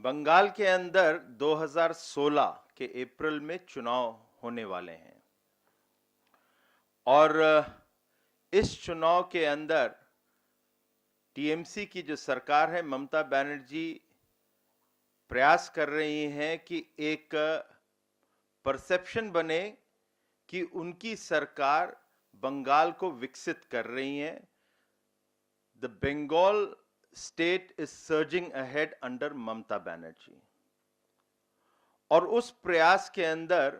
बंगाल के अंदर 2016 के अप्रैल में चुनाव होने वाले हैं और इस चुनाव के अंदर टीएमसी की जो सरकार है, ममता बनर्जी प्रयास कर रही हैं कि एक परसेप्शन बने कि उनकी सरकार बंगाल को विकसित कर रही है। The Bengal state is surging ahead under Mamata Banerjee. और उस प्रयास के अंदर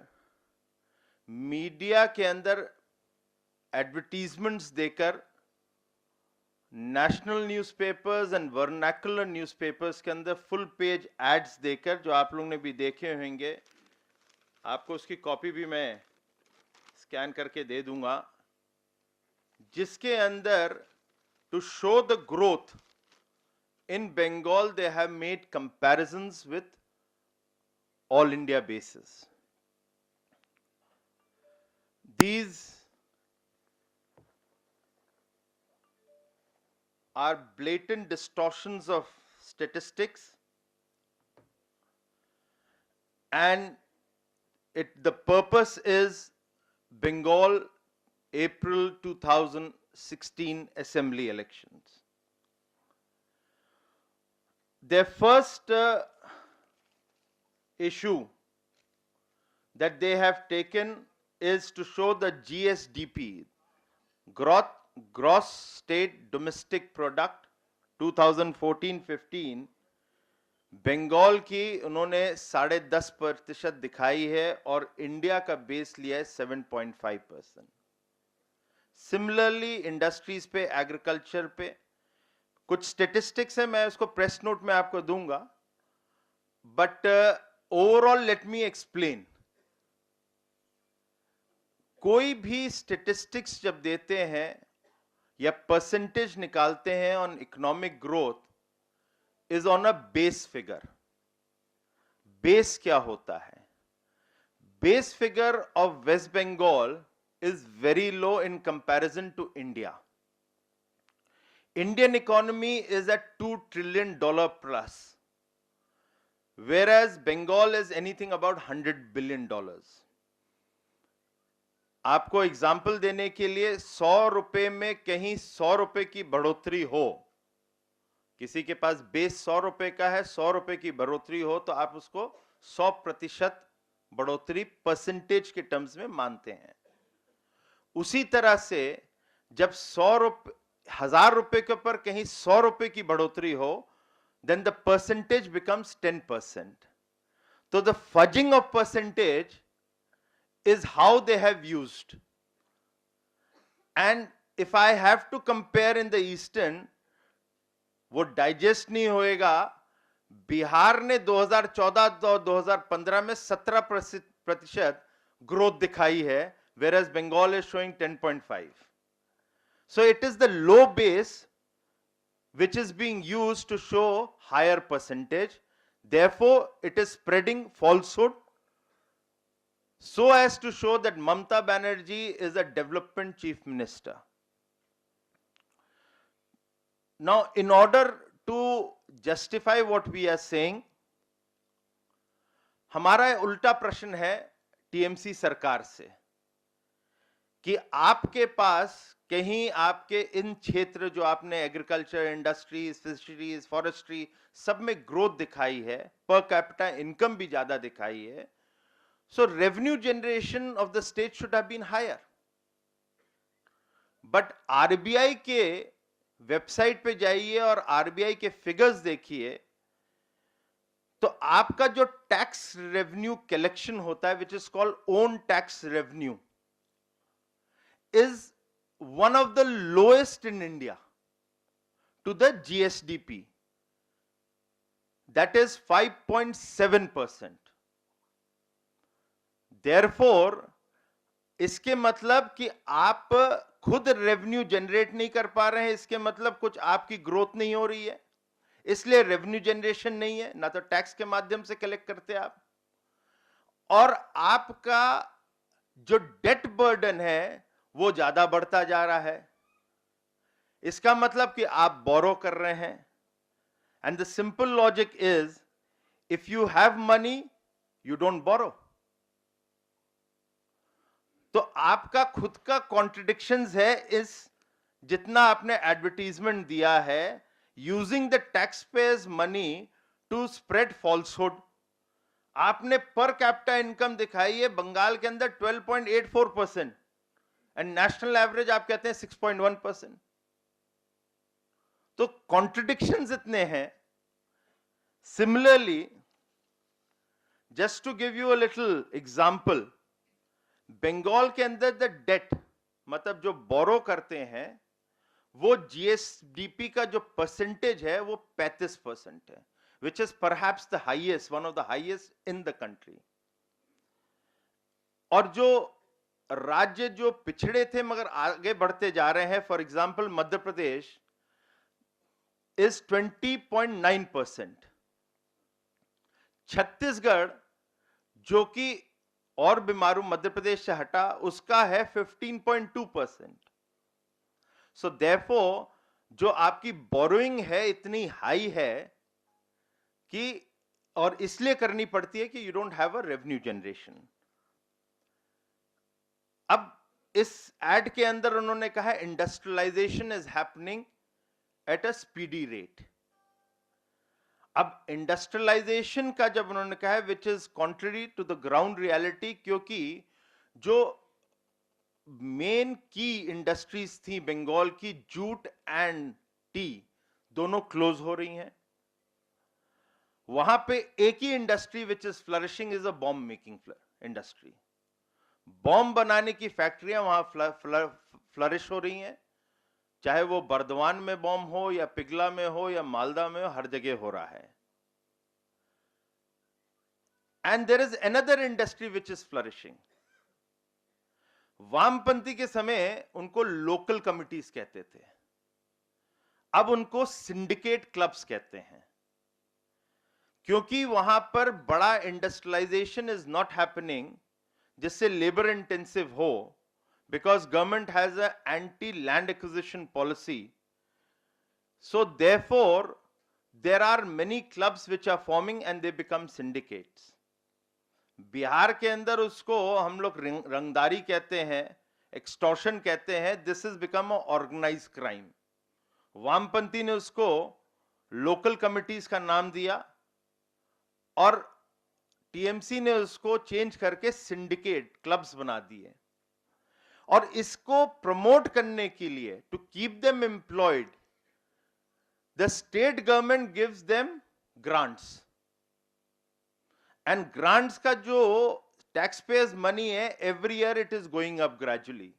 मीडिया के अंदर एडवर्टीजमेंट्स देकर, national newspapers and vernacular newspapers के अंदर फुल पेज एड्स देकर, जो आप लोगों ने भी देखे होंगे, आपको उसकी कॉपी भी मैं स्कैन करके दे दूंगा, जिसके अंदर to show the growth in Bengal they have made comparisons with all India basis. These are blatant distortions of statistics, and the purpose is Bengal April 2016 assembly elections. Their first issue that they have taken is to show the GSDP, gross state domestic product 2014-15, Bengal की उन्होंने 10.5% दिखाई है और India का base लिया है 7.5%। Similarly industries पे, agriculture पे कुछ स्टेटिस्टिक्स है, मैं उसको प्रेस नोट में आपको दूंगा, but overall let me explain. कोई भी स्टेटिस्टिक्स जब देते हैं या परसेंटेज निकालते हैं on economic growth, is on a base figure. Base क्या होता है? Base figure of West Bengal is very low in comparison to India. Indian economy is at $2 trillion plus, whereas Bengal is anything about $100 billion. आपको example देने के लिए, 100 रुपए में कहीं 100 रुपए की बढ़ोतरी हो, किसी के पास बेस 100 रुपए का है, 100 रुपए की बढ़ोतरी हो, तो आप उसको 100% बढ़ोतरी परसेंटेज के टर्म्स में मानते हैं। उसी तरह से जब 1000 रुपए के ऊपर कहीं 100 रुपए की बढ़ोतरी हो, then the percentage becomes 10%. So the fudging of percentage is how they have used. And if I have to compare in the eastern, वो डाइजेस्ट नहीं होएगा। बिहार ने 2014 और 2015 में 17% ग्रोथ दिखाई है, whereas Bengal is showing 10.5. So it is the low base which is being used to show higher percentage. Therefore, it is spreading falsehood so as to show that Mamata Banerjee is a development chief minister. Now, in order to justify what we are saying, हमारा उल्टा प्रश्न है TMC सरकार से कि आपके पास कहीं आपके इन क्षेत्र जो आपने एग्रीकल्चर, इंडस्ट्रीज, फिशरीज, फॉरेस्ट्री सब में ग्रोथ दिखाई है, पर कैपिटा इनकम भी ज्यादा दिखाई है, so revenue generation of the state should have been higher. But RBI के वेबसाइट पे जाइए और आरबीआई के फिगर्स देखिए, तो आपका जो टैक्स रेवेन्यू कलेक्शन होता है, which is called own tax revenue, is one of the lowest in India to the GSDP, that is 5.7%. Therefore, इसके मतलब कि आप खुद रेवेन्यू जनरेट नहीं कर पा रहे हैं, इसके मतलब कुछ आपकी ग्रोथ नहीं हो रही है, इसलिए रेवेन्यू जनरेशन नहीं है, ना तो टैक्स के माध्यम से कलेक्ट करते आप, और आपका जो डेट बर्डन है वो ज्यादा बढ़ता जा रहा है। इसका मतलब कि आप बोरो कर रहे हैं। And the simple logic is, if you have money you don't borrow. तो आपका खुद का कॉन्ट्रडिक्शंस है इस, जितना आपने एडवर्टीजमेंट दिया है, using the tax payers money to spread falsehood. आपने पर कैपिटा इनकम दिखाई है बंगाल के अंदर 12.84% एंड नेशनल एवरेज आप कहते हैं 6.1%। तो कॉन्ट्रडिक्शंस इतने हैं। Similarly, just to give you a little example, Bengal के अंदर द डेट, मतलब जो बोरो करते हैं, वो जीएसडीपी का जो परसेंटेज है वो 35% है, which is perhaps the highest, one of the highest in the country। और जो राज्य जो पिछड़े थे मगर आगे बढ़ते जा रहे हैं, for example Madhya Pradesh is 20.9%, Chhattisgarh जो कि और बीमारू मध्य प्रदेश से हटा उसका है 15.2%। सो देयरफॉर जो आपकी बोरोइंग है इतनी हाई है कि, और इसलिए करनी पड़ती है कि you don't have a revenue generation. अब इस एड के अंदर उन्होंने कहा industrialization is happening at a speedy rate. अब इंडस्ट्रियलाइजेशन का जब उन्होंने कहा है which is contrary to the ground reality, क्योंकि जो मेन की इंडस्ट्रीज थी बंगाल की, जूट एंड टी, दोनों क्लोज हो रही हैं। वहां पे एक ही industry which is flourishing is a bomb making industry. Bomb बनाने की फैक्ट्रियां वहां फ्लरिश हो रही हैं, चाहे वो बर्दवान में बॉम्ब हो या पिगला में हो या मालदा में हो, हर जगह हो रहा है। And there is another industry which is flourishing. वामपंथी के समय उनको लोकल कमिटीज कहते थे, अब उनको सिंडिकेट क्लब्स कहते हैं, क्योंकि वहां पर बड़ा इंडस्ट्रियलाइजेशन इज नॉट हैपनिंग जिससे लेबर इंटेंसिव हो, because government has a anti land acquisition policy, so therefore there are many clubs which are forming and they become syndicates। Bihar के अंदर उसको हम लोग रंगदारी कहते हैं, एक्सटॉर्शन कहते हैं, this is become a organize crime. वामपंथी ने उसको लोकल कमिटीज का नाम दिया और टीएमसी ने उसको चेंज करके सिंडिकेट क्लब्स बना दिए। और इसको प्रमोट करने के लिए, to keep them employed, the state government gives them grants, and grants का जो टैक्स पेयर्स मनी है every year it is going up gradually.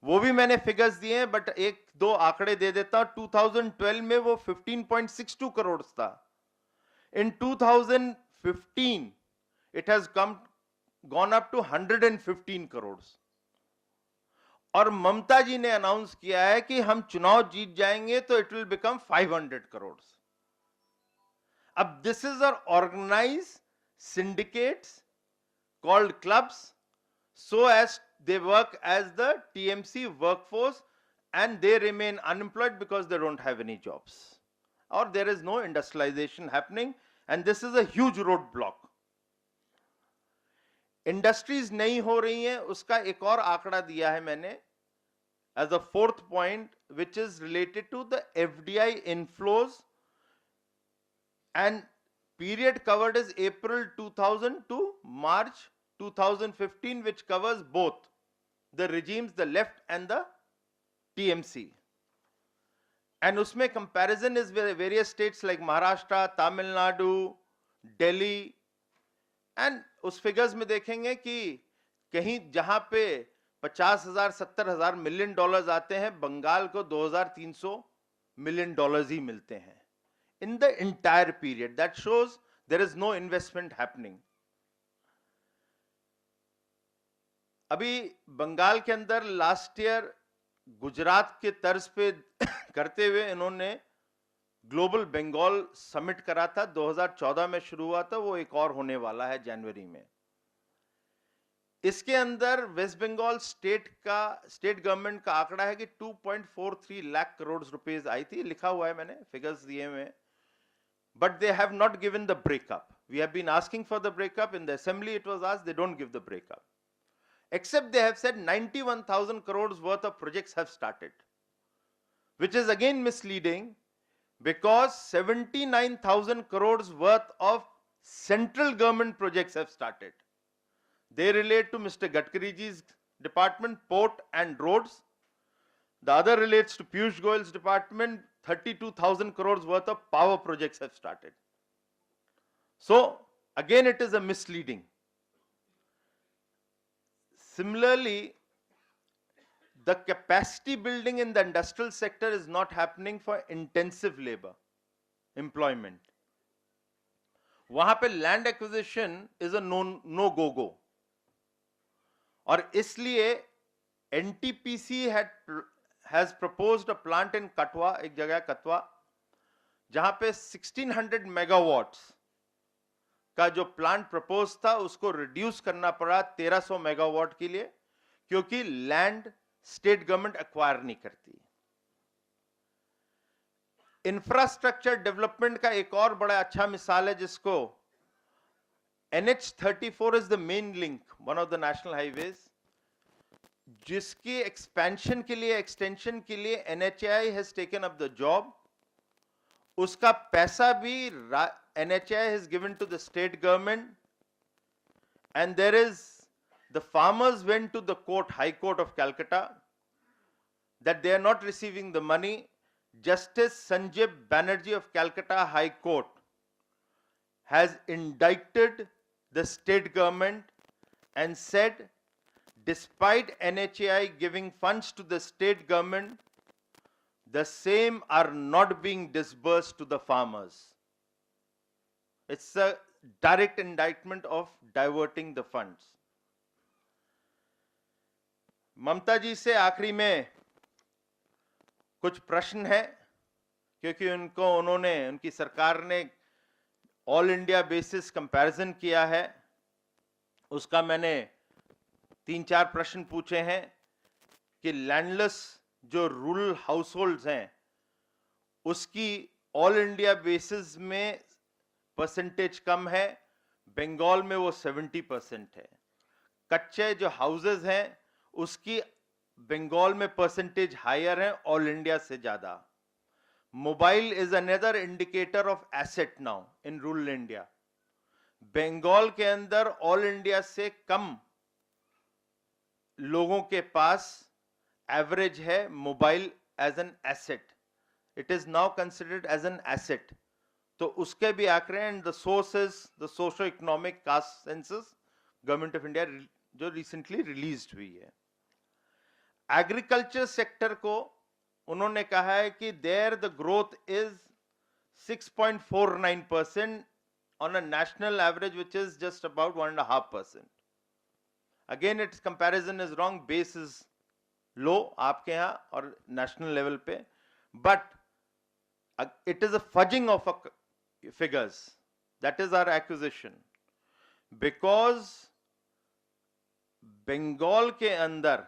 वो भी मैंने फिगर्स दिए हैं, बट एक दो आंकड़े दे देता हूं। 2012 में वो 15.62 करोड़ था। In 2015 it has gone up to 115 crore. और ममता जी ने अनाउंस किया है कि हम चुनाव जीत जाएंगे तो इट विल बिकम 500 करोड़। अब this is our organize syndicates called clubs, so as they work as the TMC workforce and they remain unemployed because they don't have any jobs, or there is no industrialization happening, and this is a huge roadblock। Industries नहीं हो रही हैं, उसका एक और आंकड़ा दिया है मैंने as a fourth point, which is related to the FDI inflows, and period covered is April 2000 to March 2015, which covers both the regimes, the left and the TMC, and usme comparison is various states like Maharashtra, Tamil Nadu, Delhi, and उस figures में देखेंगे कि कहीं जहां पे 50,000 70,000 million dollars आते हैं, बंगाल को 2,300 मिलियन डॉलर्स ही मिलते हैं in the entire period। that shows there is no investment happening। अभी बंगाल के अंदर लास्ट ईयर गुजरात के तर्ज पे करते हुए इन्होंने ग्लोबल बंगाल समिट करा था, 2014 में शुरू हुआ था, वो एक और होने वाला है जनवरी में। इसके अंदर वेस्ट बंगाल स्टेट गवर्नमेंट का आंकड़ा है कि 2.43 लाख करोड़ रुपीस आई थी। लिखा हुआ है मैंने, फिगर्स दिए हुए। but they have not given the breakup. We have been asking for the breakup. In the assembly it was asked, they don't give the breakup. Except they have said 91,000 crores worth of projects have started, which is again misleading, because 79,000 crores worth of central government projects have started. They relate to Mr. Gadkariji's department, port and roads. The other relates to Piyush Goyal's department. 32,000 crores worth of power projects have started. So again it is a misleading. Similarly, the capacity building in the industrial sector is not happening for intensive labor employment. वहां पे land acquisition is a no go go, और इसलिए NTPC has proposed a plant in Katwa, एक जगह कटवा, जहां पे 1600 megawatts का जो प्लांट प्रपोज था उसको रिड्यूस करना पड़ा 1300 मेगावाट के लिए, क्योंकि लैंड स्टेट गवर्नमेंट एक्वायर नहीं करती। इंफ्रास्ट्रक्चर डेवलपमेंट का एक और बड़ा अच्छा मिसाल है, जिसको NH34 is the main link, one of the national highways, जिसकी एक्सपेंशन के लिए, एक्सटेंशन के लिए NHAI has taken up the job. उसका पैसा भी NHAI has given to the state government, and there is, the farmers went to the court, High Court of Calcutta, that they are not receiving the money. Justice Sanjay Banerjee of Calcutta High Court has indicted the state government and said, despite NHAI giving funds to the state government, the same are not being disbursed to the farmers. It's a direct indictment of diverting the funds. ममता जी से आखिरी में कुछ प्रश्न है, क्योंकि उनकी सरकार ने ऑल इंडिया बेसिस कंपैरिजन किया है। उसका मैंने 3-4 प्रश्न पूछे हैं कि लैंडलेस जो रूरल हाउसहोल्ड्स हैं उसकी ऑल इंडिया बेसिस में परसेंटेज कम है, बंगाल में वो 70% है। कच्चे जो हाउसेज हैं उसकी बंगाल में परसेंटेज हायर है ऑल इंडिया से ज्यादा। Mobile is another indicator of asset now in rural India. Bengal के अंदर ऑल इंडिया से कम लोगों के पास एवरेज है mobile as an asset, it is now considered as an asset. तो उसके भी आंकड़े, and the source is the socio economic caste census government of India जो रिसेंटली रिलीज्ड हुई है। एग्रीकल्चर सेक्टर को उन्होंने कहा है कि there the growth is 6.49% on a national average, which is just about 1.5%. Again, its comparison is wrong. Base is low आपके यहाँ और national level पे, but it is a fudging of figures. That is our accusation, because Bengal के अंदर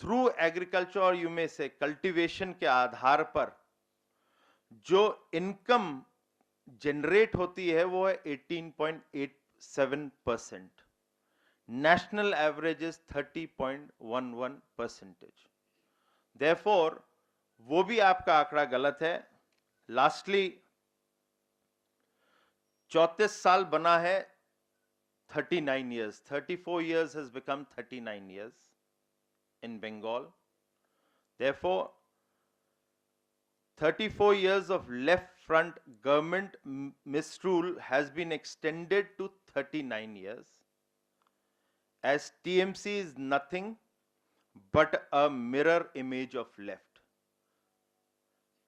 through agriculture और you में से cultivation के आधार पर जो इनकम जनरेट होती है वो है 18.87%। National average is 30.11%। देयरफॉर वो भी आपका आंकड़ा गलत है। लास्टली 34 साल बना है 39 years, 34 years has become 39 years in Bengal. Therefore, 34 years of left front government misrule has been extended to 39 years, as TMC is nothing but a mirror image of left.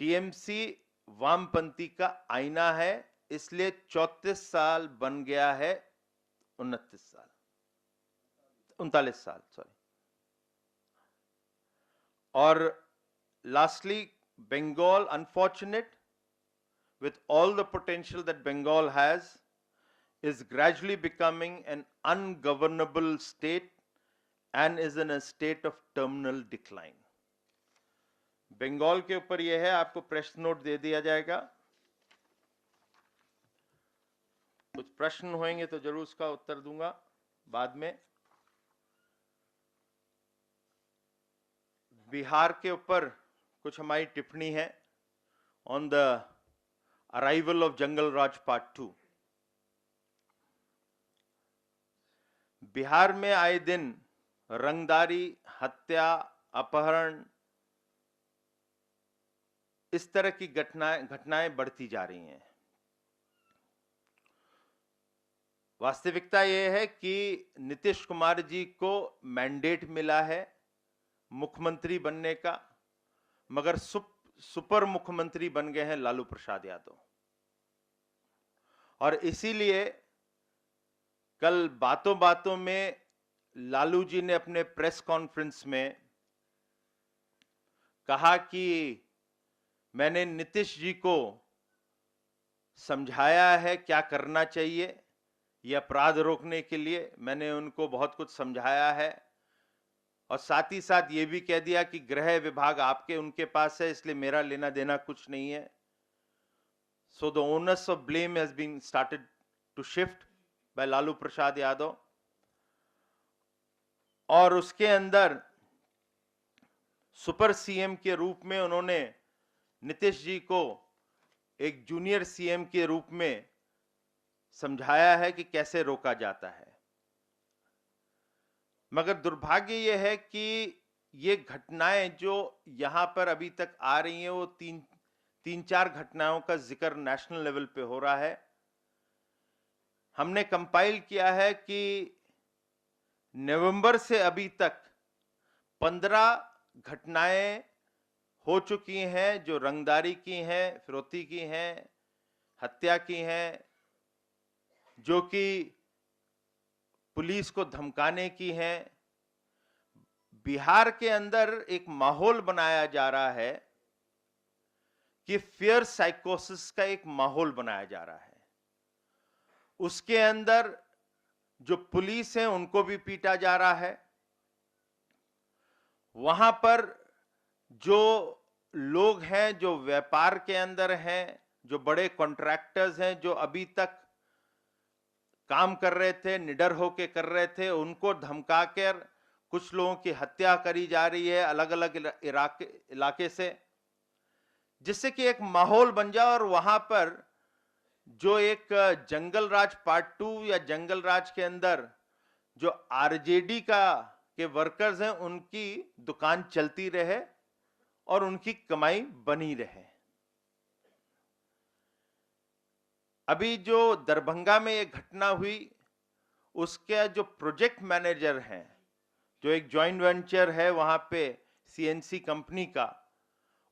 TMC वामपंथी का आईना है, इसलिए 34 साल बन गया है 39 साल, सॉरी। और lastly, Bengal, unfortunate, with all the potential that Bengal has, is gradually becoming an ungovernable state and is in a state of terminal decline. Bengal के ऊपर यह है, आपको प्रश्न नोट दे दिया जाएगा। कुछ प्रश्न होंगे तो जरूर उसका उत्तर दूंगा बाद में। बिहार के ऊपर कुछ हमारी टिप्पणी है on the arrival of jungle Raj part 2। Bihar में आए दिन रंगदारी, हत्या, अपहरण, इस तरह की घटनाएं बढ़ती जा रही हैं। वास्तविकता यह है कि नीतीश कुमार जी को मैंडेट मिला है मुख्यमंत्री बनने का, मगर सुपर मुख्यमंत्री बन गए हैं लालू प्रसाद यादव। और इसीलिए कल बातों बातों में लालू जी ने अपने प्रेस कॉन्फ्रेंस में कहा कि मैंने नीतीश जी को समझाया है क्या करना चाहिए, यह अपराध रोकने के लिए मैंने उनको बहुत कुछ समझाया है, और साथ ही साथ ये भी कह दिया कि गृह विभाग आपके उनके पास है, इसलिए मेरा लेना देना कुछ नहीं है। So the onus of blame has been started to shift by Lalu Prasad Yadav. और उसके अंदर सुपर सीएम के रूप में उन्होंने नीतीश जी को एक जूनियर सीएम के रूप में समझाया है कि कैसे रोका जाता है। मगर दुर्भाग्य यह है कि ये घटनाएं जो यहां पर अभी तक आ रही हैं वो तीन चार घटनाओं का जिक्र नेशनल लेवल पे हो रहा है। हमने कंपाइल किया है कि नवंबर से अभी तक 15 घटनाएं हो चुकी हैं जो रंगदारी की हैं, फिरौती की हैं, हत्या की हैं, जो कि पुलिस को धमकाने की हैं। बिहार के अंदर एक माहौल बनाया जा रहा है कि फियर साइकोसिस का एक माहौल बनाया जा रहा है। उसके अंदर जो पुलिस है उनको भी पीटा जा रहा है। वहां पर जो लोग हैं जो व्यापार के अंदर हैं, जो बड़े कॉन्ट्रैक्टर्स हैं, जो अभी तक काम कर रहे थे, निडर होके कर रहे थे, उनको धमकाकर कुछ लोगों की हत्या करी जा रही है अलग अलग इलाके से, जिससे कि एक माहौल बन जाए। और वहां पर जो एक जंगल राज पार्ट 2 या जंगल राज के अंदर जो आरजेडी के वर्कर्स हैं उनकी दुकान चलती रहे और उनकी कमाई बनी रहे। अभी जो दरभंगा में एक घटना हुई, उसके जो प्रोजेक्ट मैनेजर हैं, जो एक जॉइंट वेंचर है वहां पे सीएनसी कंपनी का,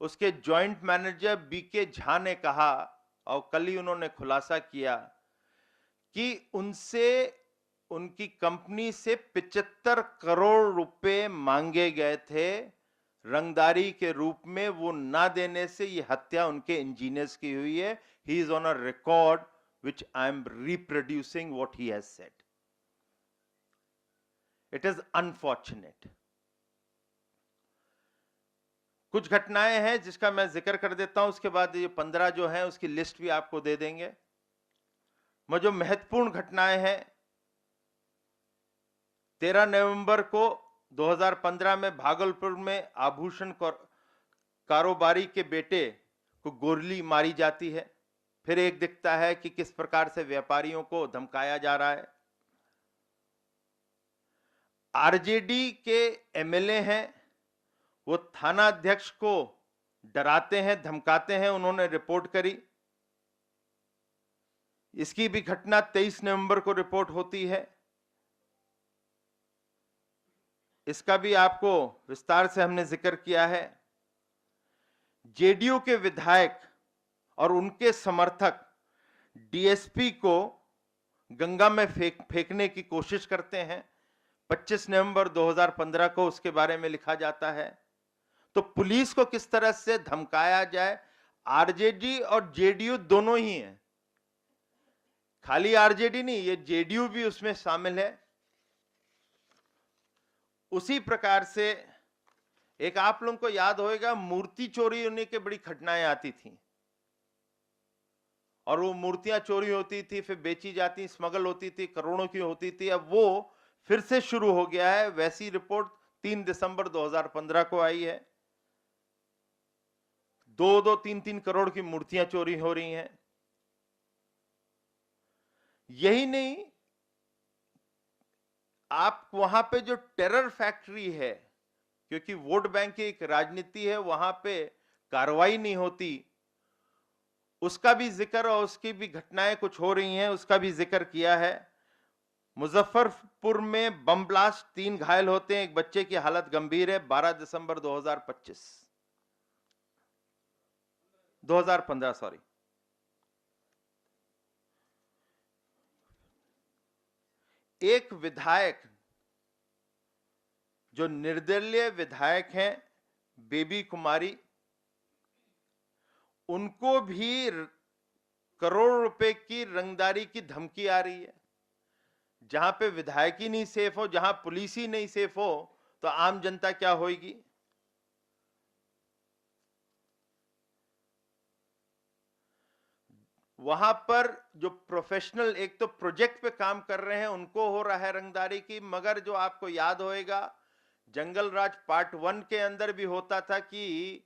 उसके जॉइंट मैनेजर बीके झा ने कहा, और कल ही उन्होंने खुलासा किया कि उनसे उनकी कंपनी से 75 करोड़ रुपए मांगे गए थे रंगदारी के रूप में। वो ना देने से ये हत्या उनके इंजीनियर्स की हुई है। He is on a record which I am reproducing what he has said. It is unfortunate. कुछ घटनाएं हैं जिसका मैं जिक्र कर देता हूं, उसके बाद ये 15 जो हैं उसकी लिस्ट भी आपको दे देंगे। मैं जो महत्वपूर्ण घटनाएं हैं, 13 नवंबर को 2015 में भागलपुर में आभूषण कारोबारी के बेटे को गोली मारी जाती है। फिर एक दिखता है कि किस प्रकार से व्यापारियों को धमकाया जा रहा है। आरजेडी के एमएलए हैं, वो थाना अध्यक्ष को डराते हैं, धमकाते हैं, उन्होंने रिपोर्ट करी। इसकी भी घटना 23 नवंबर को रिपोर्ट होती है। इसका भी आपको विस्तार से हमने जिक्र किया है। जेडीयू के विधायक और उनके समर्थक डीएसपी को गंगा में फेंकने की कोशिश करते हैं। 25 नवंबर 2015 को उसके बारे में लिखा जाता है। तो पुलिस को किस तरह से धमकाया जाए। आरजेडी और जेडीयू दोनों ही हैं, खाली आरजेडी नहीं, ये जेडीयू भी उसमें शामिल है। उसी प्रकार से एक आप लोगों को याद होगा, मूर्ति चोरी होने की बड़ी घटनाएं आती थी, और वो मूर्तियां चोरी होती थी, फिर बेची जाती, स्मगल होती थी, करोड़ों की होती थी। अब वो फिर से शुरू हो गया है। वैसी रिपोर्ट 3 दिसंबर 2015 को आई है। 2-2, 3-3 करोड़ की मूर्तियां चोरी हो रही हैं। यही नहीं, आप वहां पे जो टेरर फैक्ट्री है, क्योंकि वोट बैंक की एक राजनीति है, वहां पे कार्रवाई नहीं होती, उसका भी जिक्र और उसकी भी घटनाएं कुछ हो रही हैं, उसका भी जिक्र किया है। मुजफ्फरपुर में बम ब्लास्ट, 3 घायल होते हैं, एक बच्चे की हालत गंभीर है। 12 दिसंबर 2015 सॉरी। एक विधायक जो निर्दलीय विधायक हैं, बेबी कुमारी, उनको भी करोड़ रुपए की रंगदारी की धमकी आ रही है। जहां पे विधायक ही नहीं सेफ हो, जहां पुलिस ही नहीं सेफ हो, तो आम जनता क्या होगी? वहां पर जो प्रोफेशनल एक तो प्रोजेक्ट पे काम कर रहे हैं, उनको हो रहा है रंगदारी की। मगर जो आपको याद होएगा, जंगल राज पार्ट 1 के अंदर भी होता था कि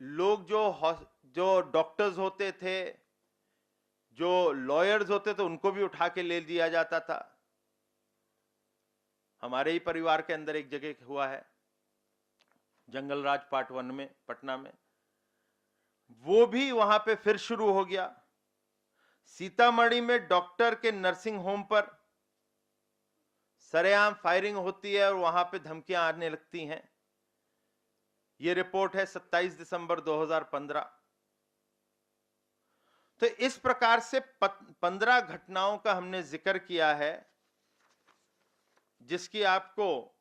लोग जो डॉक्टर्स होते थे, जो लॉयर्स होते थे, उनको भी उठा के ले लिया जाता था। हमारे ही परिवार के अंदर एक जगह हुआ है, जंगल राज पार्ट 1 में, पटना में। वो भी वहां पे फिर शुरू हो गया। सीतामढ़ी में डॉक्टर के नर्सिंग होम पर सरेआम फायरिंग होती है और वहां पे धमकियां आने लगती हैं। यह रिपोर्ट है 27 दिसंबर 2015। तो इस प्रकार से 15 घटनाओं का हमने जिक्र किया है, जिसकी आपको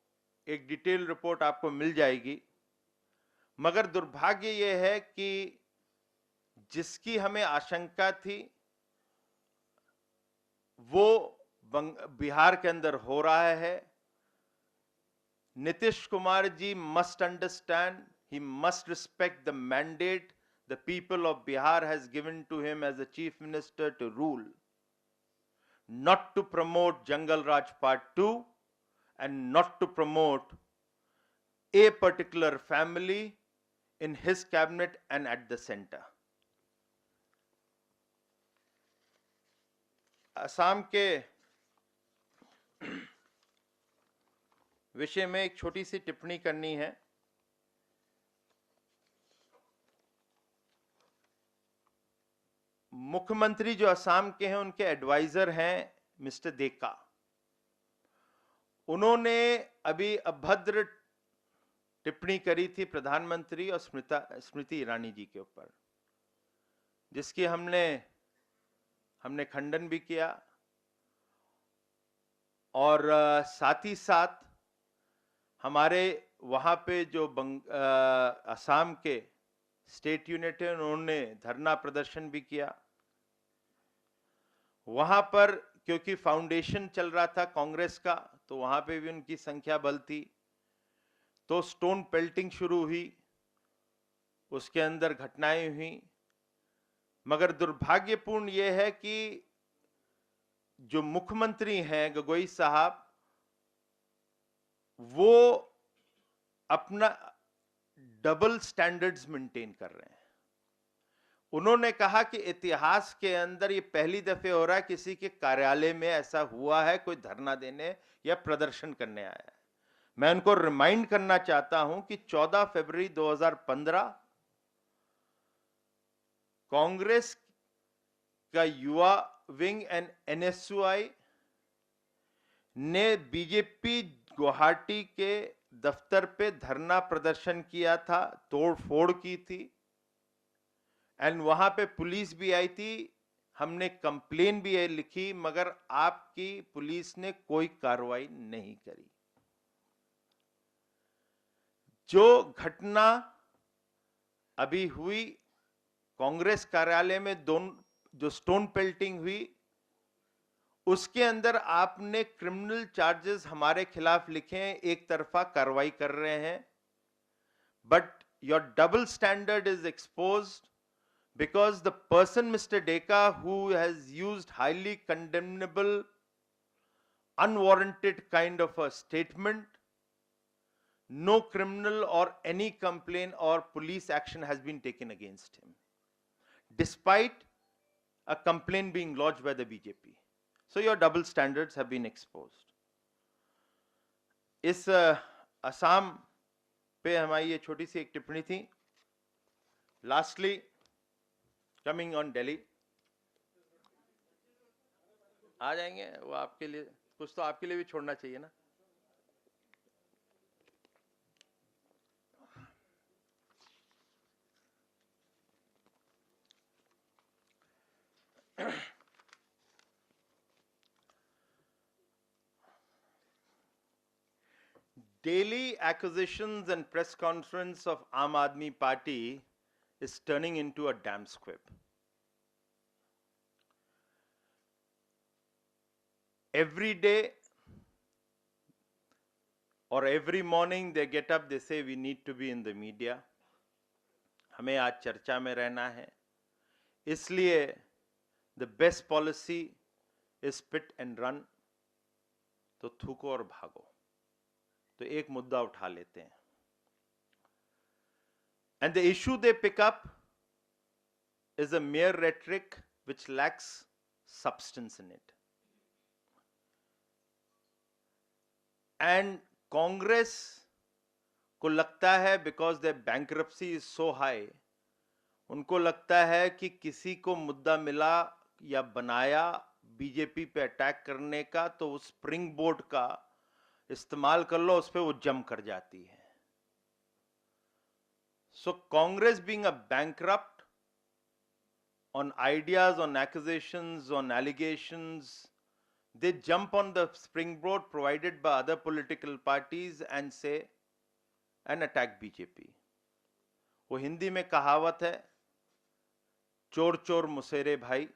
एक डिटेल रिपोर्ट आपको मिल जाएगी। मगर दुर्भाग्य यह है कि जिसकी हमें आशंका थी, वो बिहार के अंदर हो रहा है। Nitish Kumar ji must understand, he must respect the mandate the people of Bihar has given to him as the chief minister to rule, not to promote Jungle Raj Part 2 and not to promote a particular family in his cabinet and at the center. Assam के विषय में एक छोटी सी टिप्पणी करनी है। मुख्यमंत्री जो असम के हैं, उनके एडवाइजर हैं मिस्टर देका। उन्होंने अभी अभद्र टिप्पणी करी थी प्रधानमंत्री और स्मृति ईरानी जी के ऊपर, जिसकी हमने खंडन भी किया। और साथ ही साथ हमारे वहां पे जो असम के स्टेट यूनिट है, उन्होंने धरना प्रदर्शन भी किया। वहां पर क्योंकि फाउंडेशन चल रहा था कांग्रेस का, तो वहां पे भी उनकी संख्या बल थी। तो स्टोन पेल्टिंग शुरू हुई, उसके अंदर घटनाएं हुई। मगर दुर्भाग्यपूर्ण यह है कि जो मुख्यमंत्री हैं गोगोई साहब, वो अपना डबल स्टैंडर्ड्स मेंटेन कर रहे हैं। उन्होंने कहा कि इतिहास के अंदर ये पहली दफे हो रहा है किसी के कार्यालय में ऐसा हुआ है, कोई धरना देने या प्रदर्शन करने आया है। मैं उनको रिमाइंड करना चाहता हूं कि 14 फरवरी 2015 कांग्रेस का युवा विंग एंड एनएसयूआई ने बीजेपी गुवाहाटी के दफ्तर पे धरना प्रदर्शन किया था, तोड़फोड़ की थी। एंड वहां पे पुलिस भी आई थी, हमने कंप्लेन भी लिखी, मगर आपकी पुलिस ने कोई कार्रवाई नहीं करी। जो घटना अभी हुई कांग्रेस कार्यालय में, जो स्टोन पेल्टिंग हुई, उसके अंदर आपने क्रिमिनल चार्जेस हमारे खिलाफ लिखे हैं, एक तरफा कार्रवाई कर रहे हैं। But your double standard is exposed. because the person, Mr. Deka, who has used highly condemnable, unwarranted kind of a statement, no criminal or any complaint or police action has been taken against him, despite a complaint being lodged by the BJP. So your double standards have been exposed. इस असम पे हमारी ये छोटी सी एक टिप्पणी थी. Lastly, coming on Delhi, आ जाएंगे वो आपके लिए, कुछ तो आपके लिए भी छोड़ना चाहिए ना. Daily accusations and press conference of Aam Aadmi Party is turning into a damn squib. Every day or every morning they get up, they say we need to be in the media. हमें आज चर्चा में रहना है, इसलिए the best policy is spit and run. तो थूको और भागो. तो एक मुद्दा उठा लेते हैं. And the issue they pick up is a mere rhetoric which lacks substance in it. And Congress को लगता है, because their bankruptcy is so high, उनको लगता है कि किसी को मुद्दा मिला या बनाया बीजेपी पे अटैक करने का, तो उस स्प्रिंग बोर्ड का इस्तेमाल कर लो, उस पे वो जम कर जाती है. So Congress, being a bankrupt on ideas, on accusations, on allegations, they jump on the springboard provided by other political parties and say and attack BJP. वो हिंदी में कहावत है, चोर चोर मुसेरे भाई.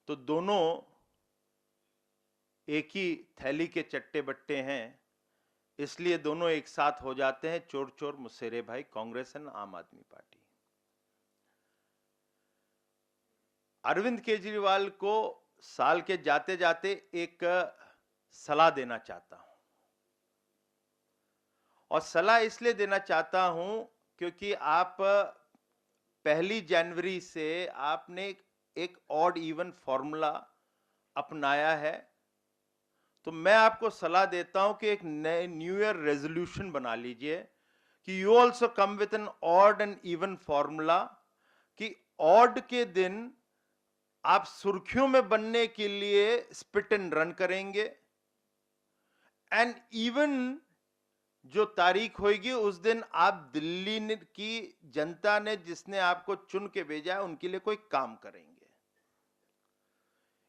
तो दोनों एक ही थैली के चट्टे बट्टे हैं, इसलिए दोनों एक साथ हो जाते हैं, चोर चोर मुसेरे भाई, कांग्रेस एंड आम आदमी पार्टी. अरविंद केजरीवाल को साल के जाते जाते एक सलाह देना चाहता हूं, और सलाह इसलिए देना चाहता हूं क्योंकि आप 1 जनवरी से आपने एक ऑड इवन फॉर्मूला अपनाया है. तो मैं आपको सलाह देता हूं कि एक नए न्यू ईयर रेजोल्यूशन बना लीजिए कि you also come with an odd and even formula, कि ऑड के दिन आप सुर्खियों में बनने के लिए स्पिट एंड रन करेंगे, एंड इवन जो तारीख होगी उस दिन आप दिल्ली की जनता ने जिसने आपको चुन के भेजा है उनके लिए कोई काम करेंगे.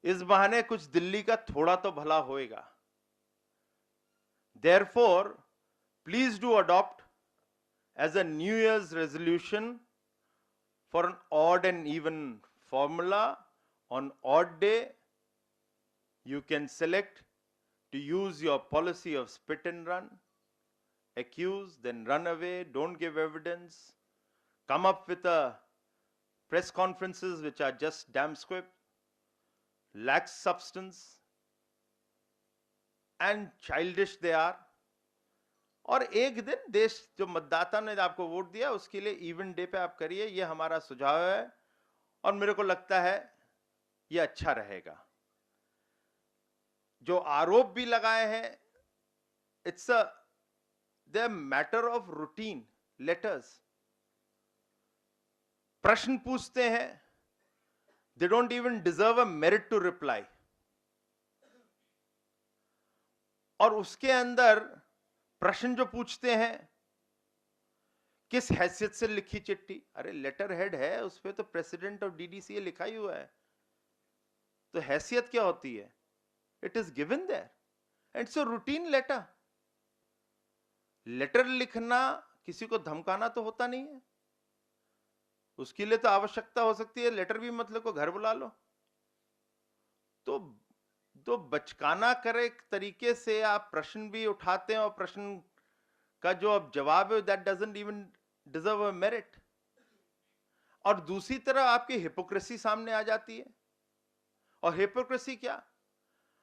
इस बहाने कुछ दिल्ली का थोड़ा तो भला होएगा. Therefore, please do adopt as a New Year's resolution for an odd and even formula. On odd day, you can select to use your policy of spit and run, accuse, then run away, don't give evidence, come up with a press conferences which are just damn squib, lacks substance, and childish they are. और एक दिन देश जो मतदाता ने आपको vote दिया उसके लिए इवन डे पे आप करिए, ये हमारा सुझाव है, और मेरे को लगता है ये अच्छा रहेगा. जो आरोप भी लगाए हैं, it's a the matter of routine letters. प्रश्न पूछते हैं, they don't even deserve a merit to reply. और उसके अंदर प्रश्न जो पूछते हैं, किस हैसियत से लिखी चिट्ठी. अरे लेटर हेड है, उस पे तो प्रेसिडेंट ऑफ डीडीसीए लिखा ही हुआ है, तो हैसियत क्या होती है? It is given there, it's a routine letter. Letter लिखना किसी को धमकाना तो होता नहीं है, उसके लिए तो आवश्यकता हो सकती है लेटर भी मतलब को घर बुला लो. तो बचकाना करे तरीके से आप प्रश्न भी उठाते हैं, और प्रश्न का जो अब जवाब है that doesn't even deserve a merit. और दूसरी तरफ आपकी हिपोक्रेसी सामने आ जाती है। और हिपोक्रेसी क्या,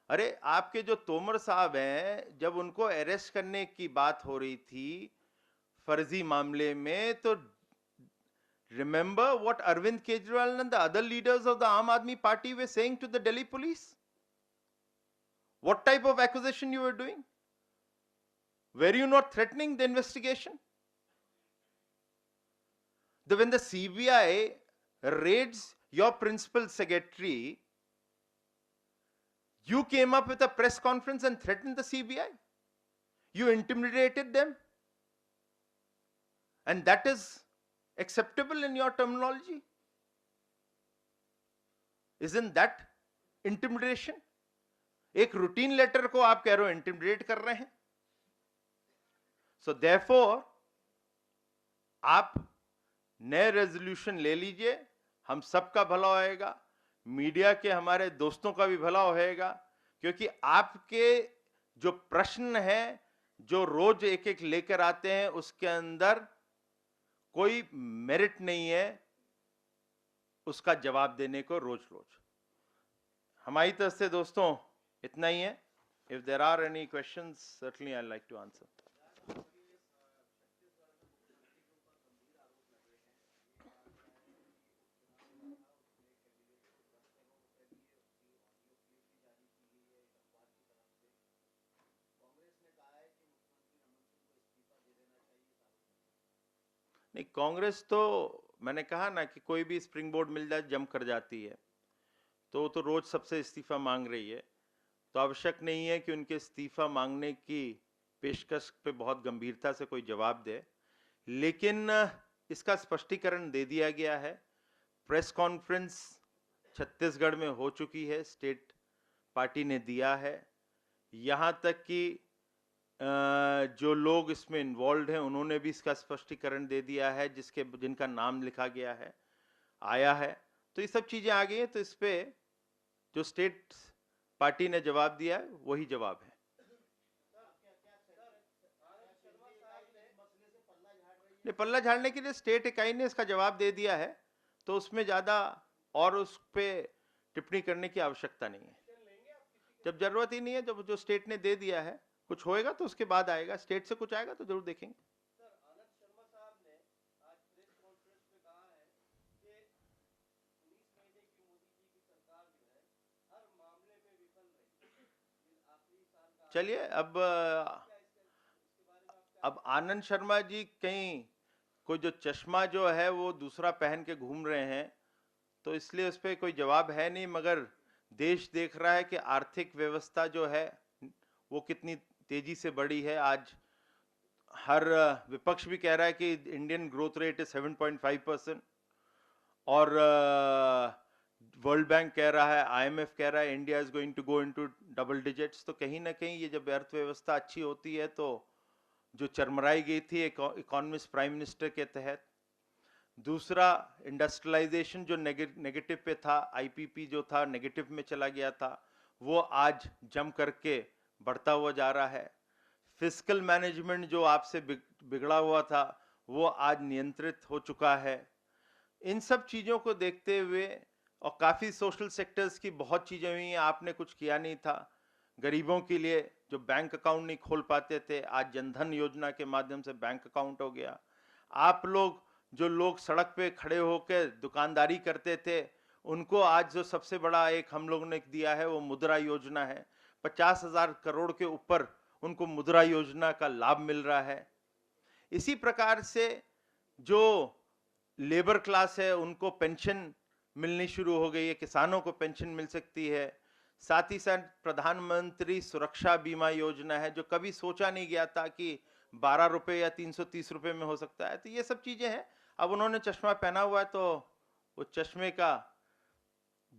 अरे आपके जो तोमर साहब हैं, जब उनको अरेस्ट करने की बात हो रही थी फर्जी मामले में, तो remember what Arvind Kejriwal and the other leaders of the Aam Aadmi Party were saying to the Delhi police? What type of accusation you were doing? Were you not threatening the investigation? When the CBI raids your principal secretary, you came up with a press conference and threatened the CBI. You intimidated them. And that is acceptable in your terminology? Isn't that intimidation? एक routine letter को आप कह रहे हो intimidate कर रहे हैं। So therefore आप नए रेजोल्यूशन ले लीजिए, हम सबका भला होएगा, मीडिया के हमारे दोस्तों का भी भला होएगा, क्योंकि आपके जो प्रश्न हैं जो रोज एक एक लेकर आते हैं उसके अंदर कोई मेरिट नहीं है उसका जवाब देने को रोज रोज। हमारी तरफ से दोस्तों इतना ही है। If there are any questions certainly I like to answer. नहीं, कांग्रेस तो मैंने कहा ना कि कोई भी स्प्रिंग बोर्ड मिल जाए जम कर जाती है, तो रोज सबसे इस्तीफा मांग रही है, तो आवश्यक नहीं है कि उनके इस्तीफा मांगने की पेशकश पे बहुत गंभीरता से कोई जवाब दे। लेकिन इसका स्पष्टीकरण दे दिया गया है, प्रेस कॉन्फ्रेंस छत्तीसगढ़ में हो चुकी है, स्टेट पार्टी ने दिया है, यहाँ तक कि जो लोग इसमें इन्वॉल्व हैं उन्होंने भी इसका स्पष्टीकरण दे दिया है, जिनका नाम लिखा गया है आया है। तो ये सब चीजें आ गई हैं, तो इस पे जो स्टेट पार्टी ने जवाब दिया है वही जवाब है। नहीं, पल्ला झाड़ने के लिए स्टेट इकाई ने इसका जवाब दे दिया है, तो उसमें ज्यादा और उस पे टिप्पणी करने की आवश्यकता नहीं है। जब जरूरत ही नहीं है, जब जो स्टेट ने दे दिया है, कुछ होएगा तो उसके बाद आएगा, स्टेट से कुछ आएगा तो जरूर देखेंगे। चलिए, अब आनंद शर्मा जी कहीं कोई जो चश्मा जो है वो दूसरा पहन के घूम रहे हैं, तो इसलिए उस पर कोई जवाब है नहीं, मगर देश देख रहा है कि आर्थिक व्यवस्था जो है वो कितनी तेजी से बढ़ी है। आज हर विपक्ष भी कह रहा है कि इंडियन ग्रोथ रेट है 7.5%, और वर्ल्ड बैंक कह रहा है, IMF कह रहा है India is going to go into double digits. तो कहीं ना कहीं ये जब अर्थव्यवस्था अच्छी होती है तो जो चरमराई गई थी इकोनॉमिस्ट प्राइम मिनिस्टर के तहत, दूसरा इंडस्ट्रियलाइजेशन जो नेगेटिव पे था, IPP जो था नेगेटिव में चला गया था, वो आज जम करके बढ़ता हुआ जा रहा है। फिस्कल मैनेजमेंट जो आपसे बिगड़ा हुआ था वो आज नियंत्रित हो चुका है। इन सब चीज़ों को देखते हुए, और काफ़ी सोशल सेक्टर्स की बहुत चीज़ें हुई हैं, आपने कुछ किया नहीं था। गरीबों के लिए जो बैंक अकाउंट नहीं खोल पाते थे, आज जनधन योजना के माध्यम से बैंक अकाउंट हो गया। आप लोग जो लोग सड़क पे खड़े होकर दुकानदारी करते थे, उनको आज जो सबसे बड़ा एक हम लोगों ने दिया है वो मुद्रा योजना है। 50,000 करोड़ के ऊपर उनको मुद्रा योजना का लाभ मिल रहा है। इसी प्रकार से जो लेबर क्लास है उनको पेंशन मिलनी शुरू हो गई है, किसानों को पेंशन मिल सकती है। साथ ही साथ प्रधानमंत्री सुरक्षा बीमा योजना है, जो कभी सोचा नहीं गया था कि 12 रुपए या 330 रुपए में हो सकता है। तो ये सब चीजें हैं। अब उन्होंने चश्मा पहना हुआ है, तो वो चश्मे का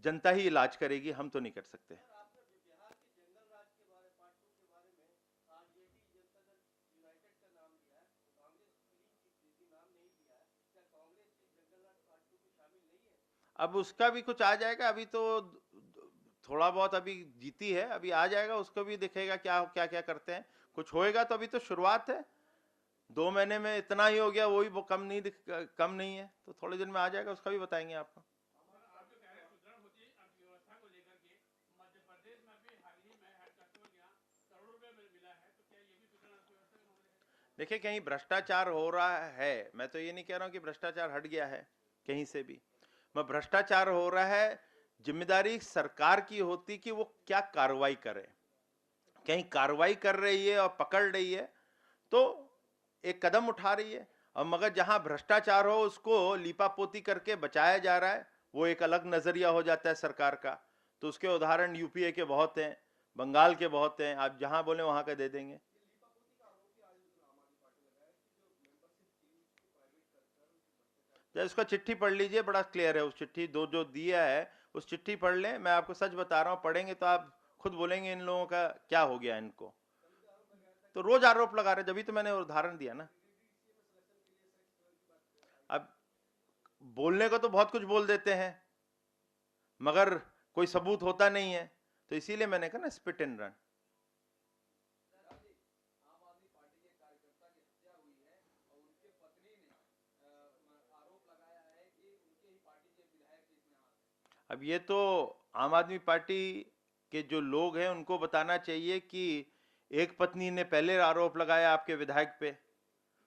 जनता ही इलाज करेगी, हम तो नहीं कर सकते। अब उसका भी कुछ आ जाएगा, अभी तो थोड़ा बहुत अभी जीती है, अभी आ जाएगा, उसको भी दिखेगा क्या क्या क्या करते हैं। कुछ होएगा तो अभी तो शुरुआत है। 2 महीने में इतना ही हो गया, वही वो कम नहीं है, तो थोड़े दिन में आ जाएगा, उसका भी बताएंगे आपको। देखिए, कहीं भ्रष्टाचार हो रहा है, मैं तो ये नहीं कह रहा हूं कि भ्रष्टाचार हट गया है कहीं से भी, मैं भ्रष्टाचार हो रहा है, जिम्मेदारी सरकार की होती कि वो क्या कार्रवाई करे। कहीं कार्रवाई कर रही है और पकड़ रही है तो एक कदम उठा रही है, और मगर जहां भ्रष्टाचार हो उसको लीपापोती करके बचाया जा रहा है, वो एक अलग नजरिया हो जाता है सरकार का। तो उसके उदाहरण यूपीए के बहुत हैं, बंगाल के बहुत हैं, आप जहां बोले वहां का दे देंगे। जब उसका चिट्ठी पढ़ लीजिए, बड़ा क्लियर है, उस चिट्ठी दो जो दिया है उस चिट्ठी पढ़ लें, मैं आपको सच बता रहा हूं, पढ़ेंगे तो आप खुद बोलेंगे इन लोगों का क्या हो गया इनको। तो रोज आरोप लगा रहे, जब तो मैंने उदाहरण दिया ना। अब बोलने को तो बहुत कुछ बोल देते हैं, मगर कोई सबूत होता नहीं है, तो इसीलिए मैंने कहा ना, स्पिट एंड रन। अब ये तो आम आदमी पार्टी के जो लोग हैं उनको बताना चाहिए कि एक पत्नी ने पहले आरोप लगाया आपके विधायक पे,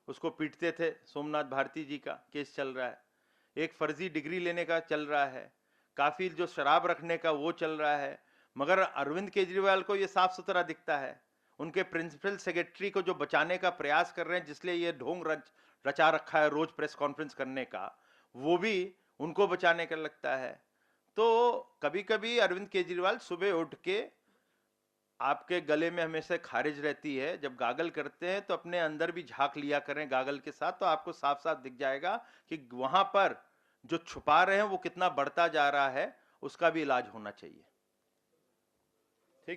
उसको पीटते थे, सोमनाथ भारती जी का केस चल रहा है, एक फर्जी डिग्री लेने का चल रहा है, काफी जो शराब रखने का वो चल रहा है, मगर अरविंद केजरीवाल को ये साफ सुथरा दिखता है। उनके प्रिंसिपल सेक्रेटरी को जो बचाने का प्रयास कर रहे हैं, जिसलिए ये ढोंग रचा रखा है रोज प्रेस कॉन्फ्रेंस करने का, वो भी उनको बचाने का लगता है। तो कभी कभी अरविंद केजरीवाल सुबह उठ के, आपके गले में हमेशा खारिज रहती है, जब गागल करते हैं तो अपने अंदर भी झांक लिया करें गागल के साथ, तो आपको साफ साफ दिख जाएगा कि वहां पर जो छुपा रहे हैं वो कितना बढ़ता जा रहा है, उसका भी इलाज होना चाहिए।